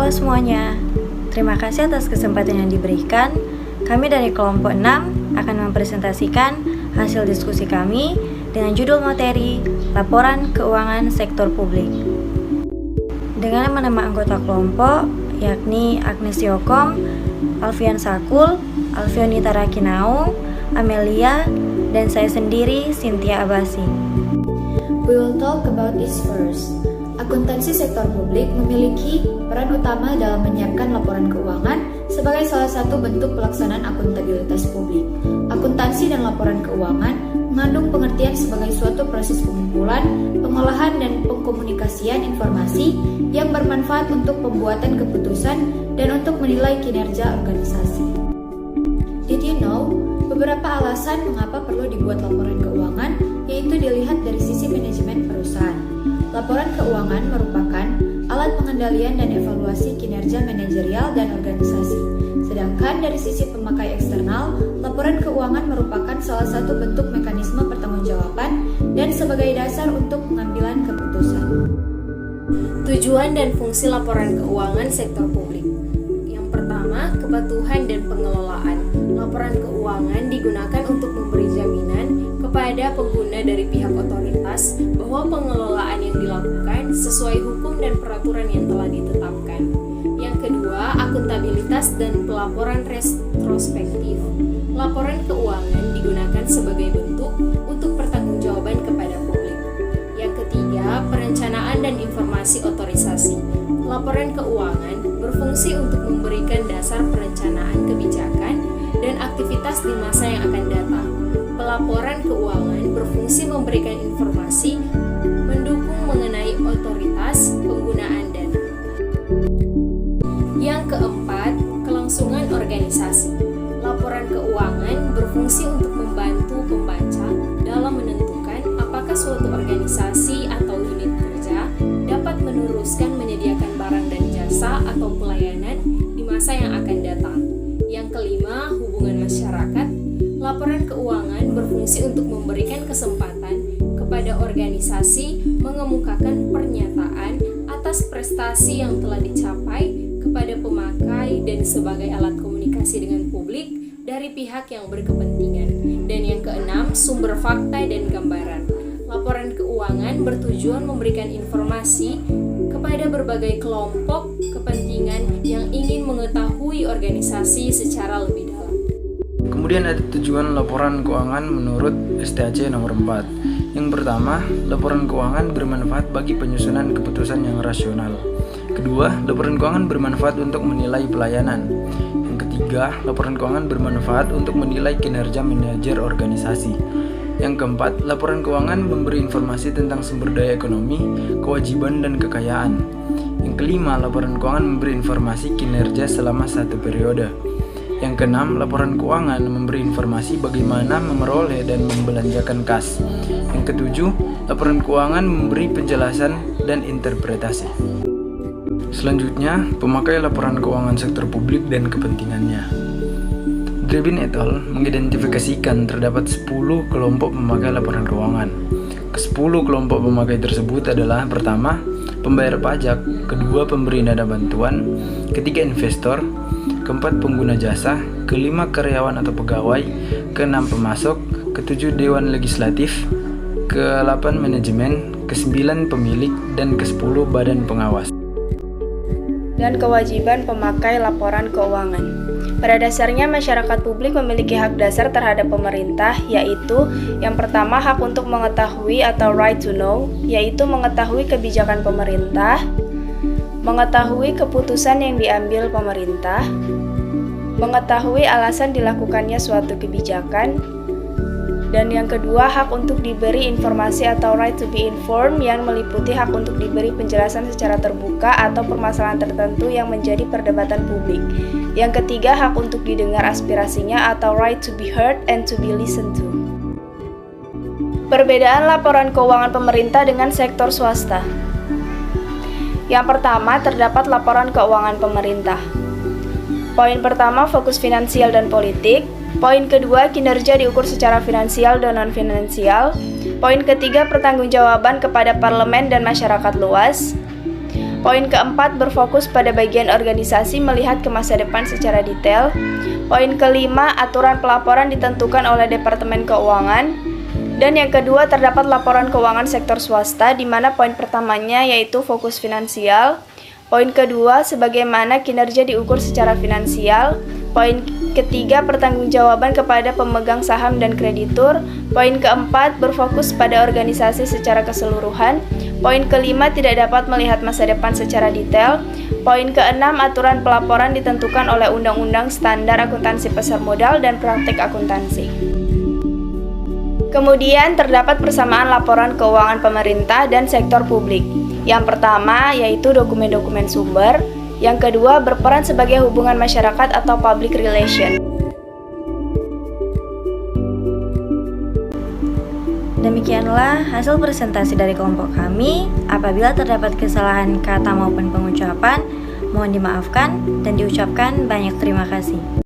Halo semuanya, terima kasih atas kesempatan yang diberikan. Kami dari kelompok 6 akan mempresentasikan hasil diskusi kami dengan judul materi Laporan Keuangan Sektor Publik. Dengan nama anggota kelompok, yakni Agnes Yokom, Alfian Sakul, Alfionita Rakinau, Amelia, dan saya sendiri, Cynthia Abasi. We will talk about this first. Akuntansi sektor publik memiliki peran utama dalam menyiapkan laporan keuangan sebagai salah satu bentuk pelaksanaan akuntabilitas publik. Akuntansi dan laporan keuangan mengandung pengertian sebagai suatu proses pengumpulan, pengolahan, dan pengkomunikasian informasi yang bermanfaat untuk pembuatan keputusan dan untuk menilai kinerja organisasi. Did you know? Beberapa alasan mengapa perlu dibuat laporan keuangan, yaitu dilihat dari sisi manajemen perusahaan. Laporan keuangan merupakan alat pengendalian dan evaluasi kinerja manajerial dan organisasi. Sedangkan dari sisi pemakai eksternal, laporan keuangan merupakan salah satu bentuk mekanisme pertanggungjawaban dan sebagai dasar untuk pengambilan keputusan. Tujuan dan fungsi laporan keuangan sektor publik. Yang pertama, kepatuhan dan pengelolaan. Laporan keuangan digunakan untuk memberi jaminan kepada pengguna dari pihak otoritas bahwa pengelolaan yang dilakukan sesuai hukum dan peraturan yang telah ditetapkan. Yang kedua, akuntabilitas dan pelaporan retrospektif. Laporan keuangan digunakan sebagai bentuk untuk pertanggungjawaban kepada publik. Yang ketiga, perencanaan dan informasi otorisasi. Laporan keuangan berfungsi untuk memberikan dasar perencanaan kebijakan dan aktivitas di masa yang akan datang. Pelaporan keuangan berfungsi memberikan informasi mendukung mengenai otoritas penggunaan dana. Yang keempat, kelangsungan organisasi. Laporan keuangan berfungsi untuk membantu pembaca dalam menentukan apakah suatu organisasi atau unit kerja dapat meneruskan menyediakan barang dan jasa atau pelayanan di masa yang akan datang. Yang kelima, hubungan masyarakat. Laporan keuangan berfungsi untuk memberikan kesempatan kepada organisasi mengemukakan pernyataan atas prestasi yang telah dicapai kepada pemakai dan sebagai alat komunikasi dengan publik dari pihak yang berkepentingan. Dan yang keenam, sumber fakta dan gambaran. Laporan keuangan bertujuan memberikan informasi kepada berbagai kelompok kepentingan yang ingin mengetahui organisasi secara lebih dalam. Kemudian ada tujuan laporan keuangan menurut STAC nomor 4. Yang pertama, laporan keuangan bermanfaat bagi penyusunan keputusan yang rasional. Kedua, laporan keuangan bermanfaat untuk menilai pelayanan. Yang ketiga, laporan keuangan bermanfaat untuk menilai kinerja manajer organisasi. Yang keempat, laporan keuangan memberi informasi tentang sumber daya ekonomi, kewajiban, dan kekayaan. Yang kelima, laporan keuangan memberi informasi kinerja selama satu periode. Yang keenam, laporan keuangan memberi informasi bagaimana memperoleh dan membelanjakan kas. Yang ketujuh, laporan keuangan memberi penjelasan dan interpretasi. Selanjutnya, pemakai laporan keuangan sektor publik dan kepentingannya. Drebin et al. Mengidentifikasikan terdapat 10 kelompok pemakai laporan keuangan. Ke-10 kelompok pemakai tersebut adalah: pertama, pembayar pajak; kedua, pemberi dana bantuan; ketiga, investor; keempat, pengguna jasa; kelima, karyawan atau pegawai; keenam, pemasok; ketujuh, dewan legislatif; ke-8, manajemen; ke-9, pemilik; dan ke-10, badan pengawas. Dan kewajiban pemakai laporan keuangan. Pada dasarnya, masyarakat publik memiliki hak dasar terhadap pemerintah, yaitu yang pertama, hak untuk mengetahui atau right to know, yaitu mengetahui kebijakan pemerintah, mengetahui keputusan yang diambil pemerintah, mengetahui alasan dilakukannya suatu kebijakan, dan yang kedua, hak untuk diberi informasi atau right to be informed yang meliputi hak untuk diberi penjelasan secara terbuka atau permasalahan tertentu yang menjadi perdebatan publik. Yang ketiga, hak untuk didengar aspirasinya atau right to be heard and to be listened to. Perbedaan laporan keuangan pemerintah dengan sektor swasta. Yang pertama, terdapat laporan keuangan pemerintah. Poin pertama, fokus finansial dan politik. Poin kedua, kinerja diukur secara finansial dan non-finansial. Poin ketiga, pertanggungjawaban kepada parlemen dan masyarakat luas. Poin keempat berfokus pada bagian organisasi melihat ke masa depan secara detail. Poin kelima, aturan pelaporan ditentukan oleh Departemen Keuangan. Dan yang kedua, terdapat laporan keuangan sektor swasta, di mana poin pertamanya yaitu fokus finansial. Poin kedua, sebagaimana kinerja diukur secara finansial. Poin ketiga, pertanggungjawaban kepada pemegang saham dan kreditur. Poin keempat, berfokus pada organisasi secara keseluruhan. Poin kelima, tidak dapat melihat masa depan secara detail. Poin keenam, aturan pelaporan ditentukan oleh Undang-Undang Standar Akuntansi Pasar Modal dan Praktik Akuntansi. Kemudian terdapat persamaan laporan keuangan pemerintah dan sektor publik. Yang pertama yaitu dokumen-dokumen sumber. Yang kedua berperan sebagai hubungan masyarakat atau public relation. Demikianlah hasil presentasi dari kelompok kami. Apabila terdapat kesalahan kata maupun pengucapan, mohon dimaafkan dan diucapkan banyak terima kasih.